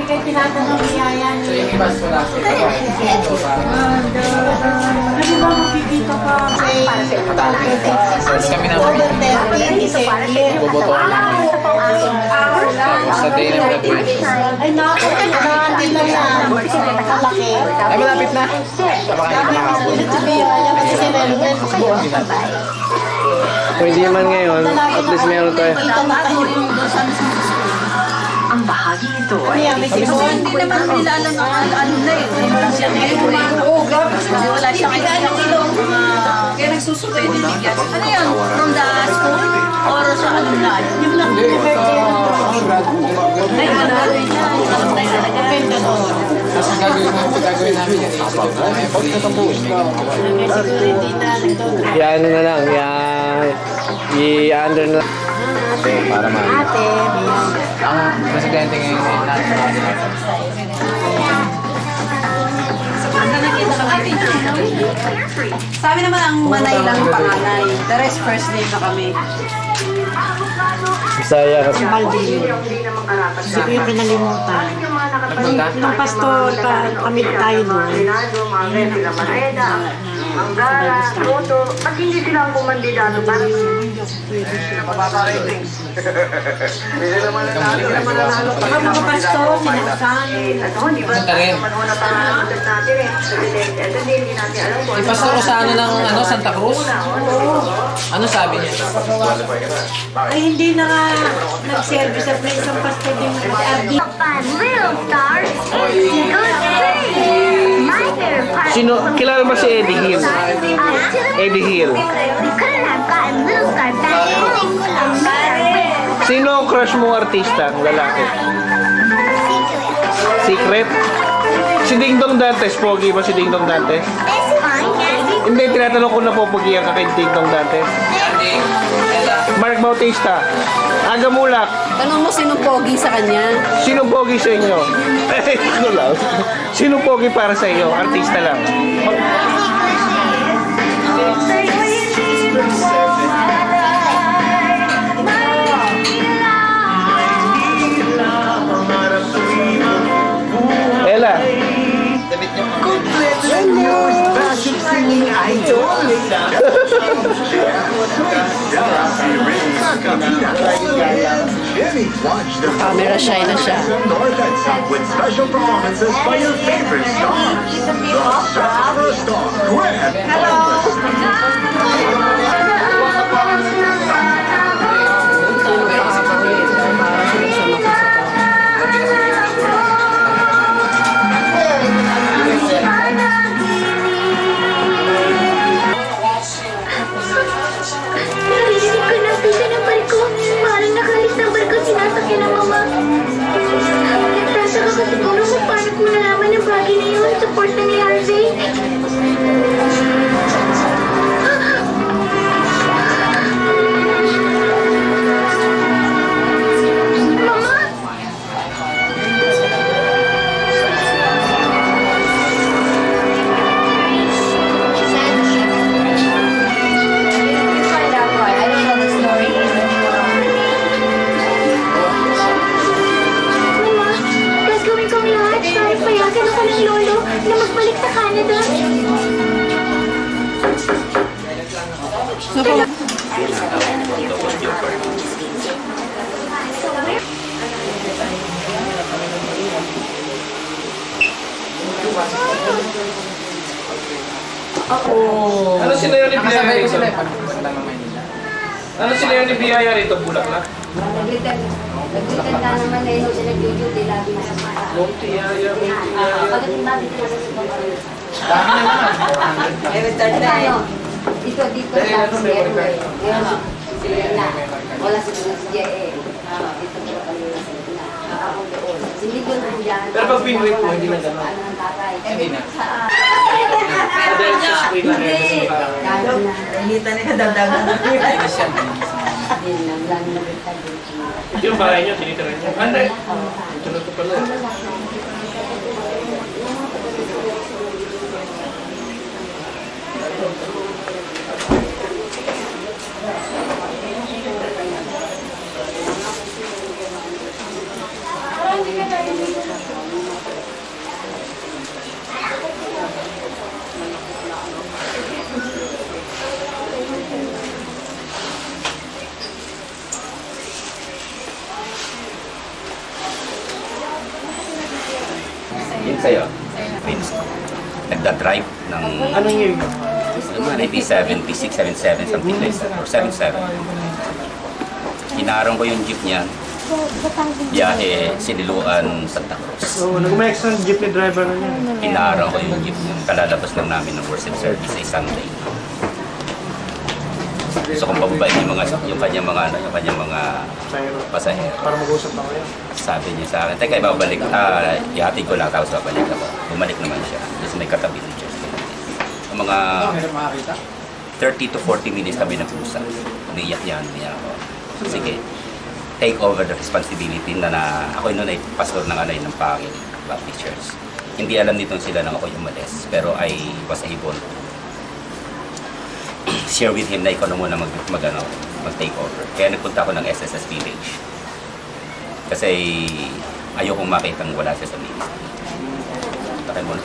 Kaya tinatanong niya yan. So yung iba wala sila. Ano ba makikita pa? Tapos kami naman. Buboto namin. Sa day ng graduation. Ay, nakakati na yan. Malaki. Ay, malapit na. Baka kayo makakabot. Kung hindi man ngayon, at least meron tayo. Ang bahagi ito ay Hindi naman nila alam ang ano na yun. Wala siya ngayon. Oo, grabe. Wala siya ngayon. Kaya nagsusutoy din bigyan. Ano yun? From the school? Or sa alumni? Yung lang. Ay, ano niya? Alumni talaga. Kasi gagawin namin yan. Pagkatapuin ka. Yan na lang, i-under na lang. Para Ate. Ang presidente ngayon ay natin. Sa amin naman ang Manay lang panganay. The rest first name na kami. Bisaya kasi. Hindi ko yung pinalimutan. Nagpunta? Nung pastor, kami tayo doon. ang gara, loto, at hindi sila ang kumandidato para Ang mga pastor, sinasali. di ba? Panahon na pangalan natin eh. Ito hindi natin alam kung Ipastor ko sa ano ng Santa Cruz? Ano sabi niya? Ay, hindi na nga nag-service at may isang pastor din na RD. Little stars, good day. My favorite part. Sino, kilala ba si Eddie Hill? Eddie Hill. We couldn't have gotten Little Star back if Sino ang crush mo artista, ang lalaki? Secret? Si Ding Dong Dantes, pogi ba si Ding Dong Dantes? Hindi, tinatanong ko na popogihan ka kay Ding Dong Dantes. Mark Bautista, Aga Mulak. Tanong mo sino pogi sa kanya? Sino pogi sa inyo? Ito lang. Sino pogi para sa iyo? Artista lang. Ella. Camera shy na siya. With special performances by your favorite stars. The Star Grab. Naisip ko na pisa ng barko. Parang nakalis ng barko sinasakyan ng mama. Nagtataka ko siguro kung paano ko nalaman ang bagay na yun sa port na ni Harvey. Mama? Mama, gagawin kong lahat para payagan ako ng lolo na magbalik sa Canada. Ano sila yun ni Biyaya Nakasabay ko rito? sila pagpunta ng Maynila. Ano sila yun ni Biyaya rito? Bulaklak? Naglitan ka naman na yun sila duty lagi na sa mata. Biyaya. Pagdating bakit ka sa supermarket? Dami naman. Ito dito sa Sierra. Ngayon sila na. Wala si J.A. Dito po kami na sila. Ako doon. Hindi doon ang dyan. Pero pag pinwit mo, hindi na gano'n. Ano ang tatay? Hindi na. Dahil sa spray lang yan. Kasi parang... Gano'n na. Hinita niya dagdagan. Ayos yan. Din lang. Lagi na rin tayo. Ito yung bahay niyo, tinitira niyo. Ano? Ito na ito pala. Sa'yo? Prince. Nagda-drive ng Anong year yun? 1976, 77, something like that, or 77. Hinarang ko yung jeep niya, biyahe, Siniluan, Santa Cruz. So, nag-umex ng jeepney driver na niya. Hinarang ko yung jeep niya, kalalabas lang namin ng worship service ay Sunday. So kung pababait yung kanyang mga Sayro. pasahero. Para mag-usap na kayo. Sabi niya sa akin, teka, ibabalik, ihatid ko lang, tapos babalik ako. Bumalik naman siya. Tapos may katabi ng church. Ang mga 30 to 40 minutes kami nag-usap. Umiyak niya ako. Sige, take over the responsibility na ako noon ay pastor ng alay ng Pangil Baptist Church. Hindi alam nitong sila nang ako umalis, pero I was able to share with him na ikaw na muna mag-take over. Kaya nagpunta ako ng SSS Village. Kasi ayokong makitang wala siya sa ministry. Takay mo na.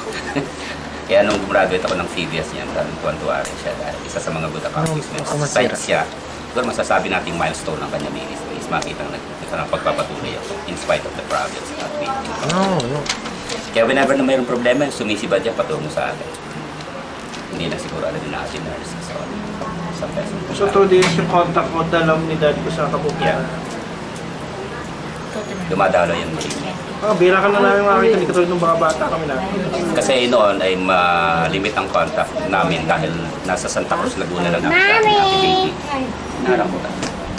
Kaya nung gumraduate ako ng CBS niya, tuwan-tuwa rin siya dahil isa sa mga good accomplishments. Site siya. Siguro masasabi nating milestone ng kanya ministry is makitang pagpapatuloy ako in spite of the problems at Kaya whenever na mayroong problema, sumisibad niya patungo sa akin. Hindi na siguro alam din natin nurse. So, 2 days yung contact mo, dalam ni dad ko sa kabukian. Yeah. Dumadalo yan muli. Bira ka na namin makakita, hindi katulad ng mga bata kami natin. Kasi noon ay ma-limit ang contact namin dahil nasa Santa Cruz, Laguna lang namin sa ating baby.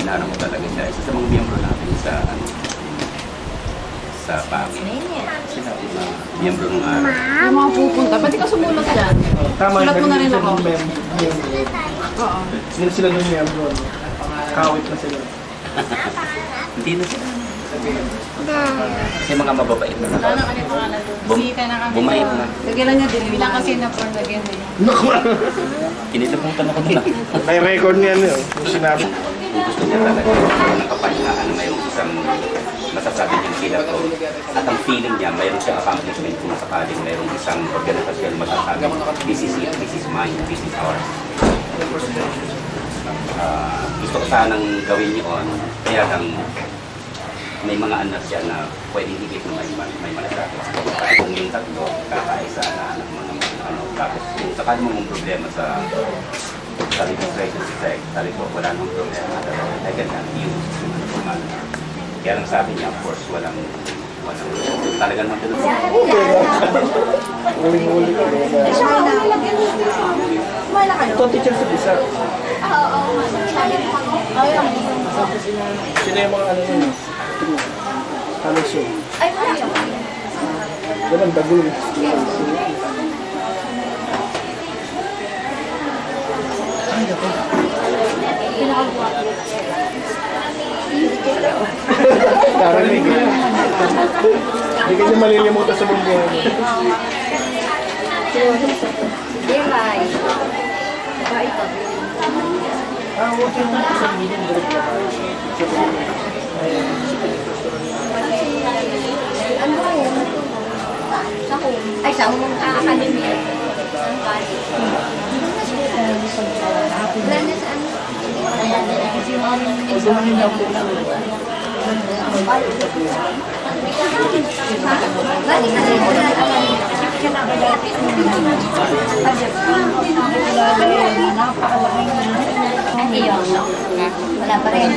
Hinarang ko talaga siya. Isa sa mga miyembro natin sa pangin. Miyembro ng araw. Yung mga pupunta, pwede ka sumulat dyan. Tama, Sulat mo na rin ako. Oo. Sila nung miyembro. Kawit na sila. Hindi na sila. Kasi mga mababait na Ano ka niya pangalan? Sita na kami. Bumait na. Lagyan lang niya din. Bilang kasi na porn lagyan eh. Kinilabutan ako nila. May record niya yun. Yung sinabi. Gusto niya talaga ng kapanyahan na mayroong isang masasabi niyang sila to. At ang feeling niya, mayroong siyang accomplishment kung sakaling mayroong isang organisasyon masasabi, this is it, this is mine, this is ours. Gusto ko sanang gawin yun, kaya lang may mga anak siya na pwedeng higit na may malasakit. Kung yung tatlo, kakaisa na anak mo naman. Tapos kung sakali mo mong problema sa registration check, sabi ko, wala nang problema. I can not use. Kaya lang sabi niya, of course, walang talagang matulog. Uling-uling ka. Ito, teacher sa bisa. Sino yung mga ano nyo? Halos yun. Ganun, dagul. Narinig eh. Hindi ka niya malilimutan sa mundo. Delay. Huwag yung sa meeting group na. Ano ba yun? Ay, sa umong academy. Wala na sa ano? Wala pa rin.